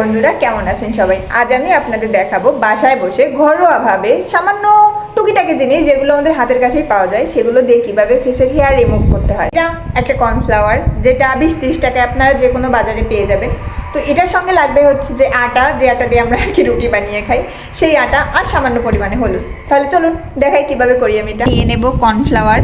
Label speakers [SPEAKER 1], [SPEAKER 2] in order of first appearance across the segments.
[SPEAKER 1] বন্ধুরা কেমন আছেন সবাই? আজ আমি আপনাদের দেখাবো বাসায় বসে ঘরোয়াভাবে সামান্য টুকিটাকি জিনিস যেগুলো আমাদের হাতের কাছেই পাওয়া যায় সেগুলো দিয়ে কিভাবে ফেসের হেয়ার রিমুভ করতে হয়। এটা একটা কর্নফ্লাওয়ার, যেটা 20-30 টাকায় আপনারা যে কোনো বাজারে পেয়ে যাবেন। তো এটার সঙ্গে লাগবে হচ্ছে যে আটা, যে আটা দিয়ে আমরা আর কি রুটি বানিয়ে খাই, সেই আটা আর সামান্য পরিমাণে হলুদ। তাহলে চলুন দেখাই কিভাবে করি আমি এটা। নিয়ে নেব কর্নফ্লাওয়ার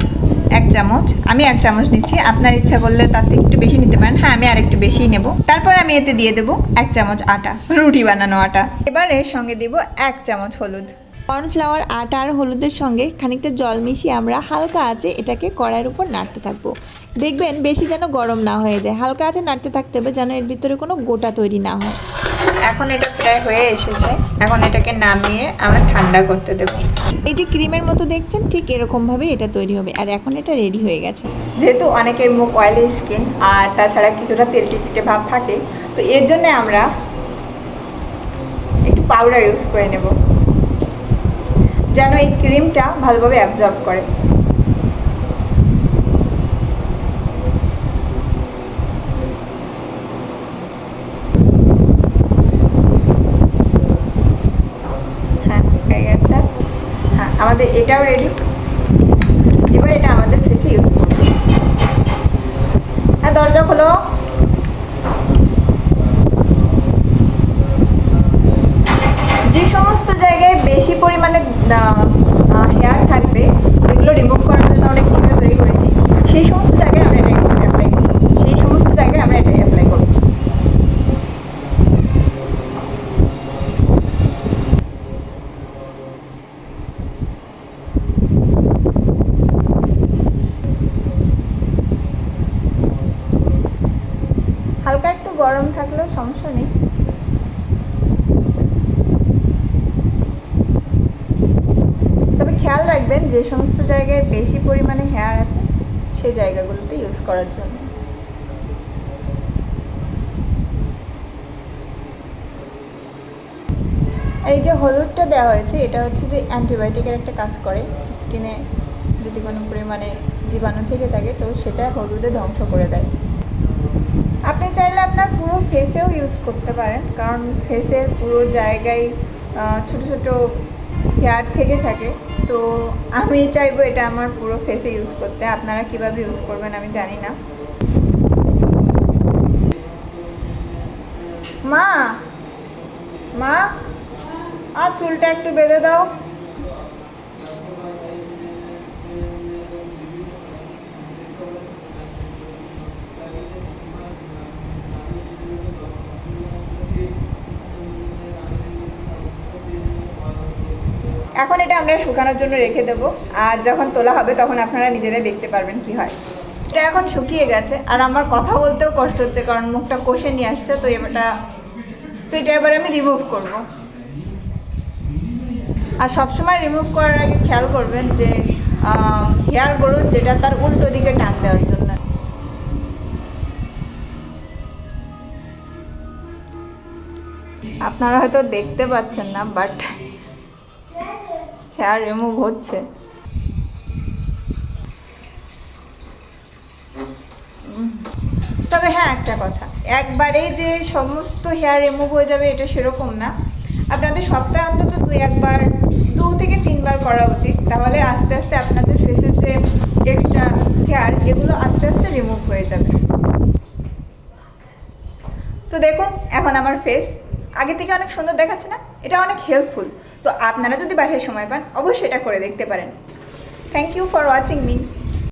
[SPEAKER 1] 1 চামচ, আমি 1 চামচ নিচ্ছি, আপনার ইচ্ছা করলে তার থেকে একটু বেশি নিতে পারেন। হ্যাঁ, আমি আর একটু বেশিই নেব। তারপর আমি এতে দিয়ে দেবো 1 চামচ আটা, রুটি বানানো আটা। এবার এর সঙ্গে দিব 1 চামচ হলুদ।
[SPEAKER 2] কর্নফ্লাওয়ার আটা আর হলুদের সঙ্গে খানিকটা জল মিশিয়ে আমরা হালকা আঁচে এটাকে কড়াইয়ের উপর নাড়তে থাকবো। দেখবেন বেশি যেন গরম না হয়ে যায়, হালকা আঁচে নাড়তে থাকতে হবে যেন এর ভিতরে কোনো গোটা তৈরি না হয়।
[SPEAKER 1] এখন এটা প্রায় হয়ে এসেছে, এখন এটাকে নামিয়ে আমরা ঠান্ডা করতে দেবো।
[SPEAKER 2] এই যে ক্রিমের মতো দেখছেন, ঠিক এরকমভাবে এটা তৈরি হবে। আর এখন এটা রেডি হয়ে গেছে।
[SPEAKER 1] যেহেতু অনেকের মুখ অয়েলি স্কিন আর তাছাড়া কিছুটা তেল চিটচিটে ভাব থাকে, তো এর জন্য আমরা একটু পাউডার ইউজ করে নেব যেন এই ক্রিমটা ভালোভাবে অ্যাবজর্ব করে। হ্যাঁ, হয়ে গেছে। হ্যাঁ, আমাদের এটাও রেডি। এবার এটা আমাদের ফেসে ইউজ করব। হ্যাঁ, দরজা খোলো। যে সমস্ত জায়গায় বেশি পরিমাণে হেয়ার থাকবে, যেগুলো রিমুভ করার জন্য অনেক ক্রিম তৈরি করেছি, সেই সমস্ত জায়গায় আমরা এটা অ্যাপ্লাই করব। সেই সমস্ত জায়গায় আমরা এটা অ্যাপ্লাই করব। হালকা একটু গরম থাকলেও সমস্যা নেই। তবে খেয়াল রাখবেন যে সমস্ত জায়গায় বেশি পরিমাণে হেয়ার আছে সেই জায়গাগুলোতে ইউজ করার জন্য। আর এই যে হলুদটা দেওয়া হয়েছে, এটা হচ্ছে যে অ্যান্টিবায়োটিকের একটা কাজ করে। স্কিনে যদি কোনো পরিমাণে জীবাণু থেকে থাকে তো সেটা হলুদে ধ্বংস করে দেয়। আপনি চাইলে আপনার পুরো ফেসেও ইউজ করতে পারেন, কারণ ফেসের পুরো জায়গায় ছোট ছোট হেয়ার থেকে থাকে। তো আমি চাইবো এটা আমার পুরো ফেসে ইউজ করতে। আপনারা কিভাবে ইউজ করবেন আমি জানি না। মা মা আর চুলটা একটু বেঁধে দাও। এখন এটা আমরা শুকানোর জন্য রেখে দেবো, আর যখন তোলা হবে তখন আপনারা নিজেরাই দেখতে পারবেন কি হয়। এটা এখন শুকিয়ে গেছে, আর আমার কথা বলতেও কষ্ট হচ্ছে কারণ মুখটা কষে নিয়ে আসছে। তো এটা এবার আমি রিমুভ করব। আর সবসময় রিমুভ করার আগে খেয়াল করবেন যে হেয়ার গ্রোথ যেটা তার উল্টো দিকে টান দেওয়ার জন্য। আপনারা হয়তো দেখতে পাচ্ছেন না, বাট হেয়ার রিমুভ হচ্ছে। তবে হ্যাঁ, একটা কথা, একবারেই যে সমস্ত হেয়ার রিমুভ হয়ে যাবে এটা সেরকম না। আপনাদের সপ্তাহে অন্তত 2 থেকে 3 বার করা উচিত। তাহলে আস্তে আস্তে আপনাদের ফেসের যে এক্সট্রা হেয়ার এগুলো আস্তে আস্তে রিমুভ হয়ে যাবে। তো দেখুন এখন আমার ফেস আগে থেকে অনেক সুন্দর দেখাচ্ছে না? এটা অনেক হেল্পফুল। তো আপনারা যদি বাসায় সময় পান অবশ্যই এটা করে দেখতে পারেন। Thank you for watching me.